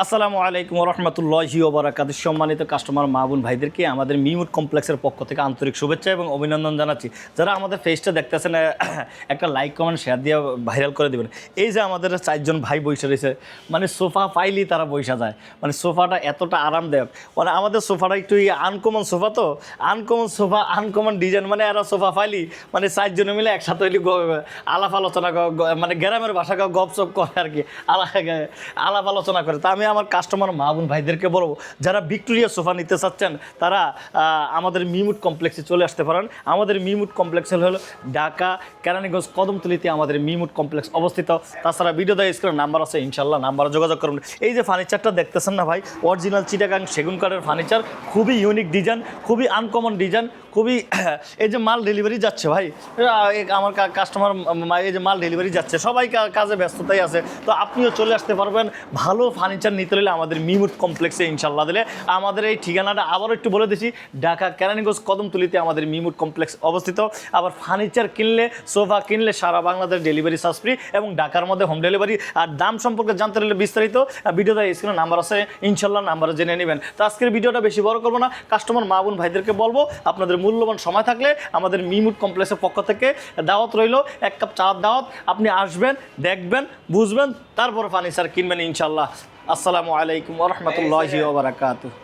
আসসালামু আলাইকুম রহমতুল্লাহি ওয়া বারাকাতুহু। সম্মানিত কাস্টমার মা বোন ভাইদেরকে আমাদের মিমুড কমপ্লেক্সের পক্ষ থেকে আন্তরিক শুভেচ্ছা এবং অভিনন্দন জানাচ্ছি। যারা আমাদের ফেসটা দেখতেছেন একটা লাইক কমেন্ট শেয়ার দিয়ে ভাইরাল করে দেবেন। এই যে আমাদের চারজন ভাই বসে রয়েছে, মানে সোফা পাইলেই তারা বসা যায়, মানে সোফাটা এতটা আরামদায়ক। মানে আমাদের সোফাটা একটু আনকমন সোফা, তো আনকমন সোফা, আনকমন ডিজাইন, মানে এরা সোফা পাইলি মানে চারজনে মিলে একসাথে হইলে আলাপ আলোচনা মানে গ্রামের ভাষা গপসপ করে আর কি, আলাপ আলোচনা করে। তা আমি আমার কাস্টমার মা বোন ভাইদেরকে বলবো, যারা ভিক্টোরিয়া সোফা নিতে চাচ্ছেন তারা আমাদের মিমুড কমপ্লেক্সে চলে আসতে পারেন। আমাদের মিমুড কমপ্লেক্স হলো ঢাকা কেরানীগঞ্জ কদমতলিতে আমাদের মিমুড কমপ্লেক্স অবস্থিত। তাছাড়া ভিডিও দেওয়া স্ক্রিনে নাম্বার আছে, ইনশাল্লাহ নাম্বারে যোগাযোগ করুন। এই যে ফার্নিচারটা দেখতেছেন না ভাই, অরিজিনাল চিটাগাং সেগুন কাঠের ফার্নিচার, খুবই ইউনিক ডিজাইন, খুবই আনকমন ডিজাইন, খুবই এই যে মাল ডেলিভারি যাচ্ছে ভাই, আমার কাস্টমার এই যে মাল ডেলিভারি যাচ্ছে, সবাই কাজে ব্যস্ততাই আছে, তো আপনিও চলে আসতে পারবেন। ভালো ফার্নিচার নিতে হলে আমাদের মিমুড কমপ্লেক্সে ইনশাল্লাহ দিলে। আমাদের এই ঠিকানাটা আবারও একটু বলে দিচ্ছি, ঢাকা কেরানীগঞ্জ কদমতলিতে আমাদের মিমুড কমপ্লেক্স অবস্থিত। আবার ফার্নিচার কিনলে, সোফা কিনলে সারা বাংলাদেশ ডেলিভারি চার্জ ফ্রি এবং ঢাকার মধ্যে হোম ডেলিভারি। আর দাম সম্পর্কে জানতে হলে বিস্তারিত ভিডিওতে স্ক্রিনে নাম্বার আছে, ইনশাল্লাহ নাম্বারে জেনে নেবেন। তো আজকের ভিডিওটা বেশি বড় করবো না, কাস্টমার মা বোন ভাইদেরকে বলবো আপনাদের মূল্যবান সময় থাকলে আমাদের মিমুড কমপ্লেক্সের পক্ষ থেকে দাওয়াত রইল, এক কাপ চার দাওয়াত। আপনি আসবেন, দেখবেন, বুঝবেন, তারপর ফার্নিচার কিনবেন ইনশাল্লাহ। আসসালামু আলাইকুম ওয়া রাহমাতুল্লাহি ওয়া বারাকাতুহু।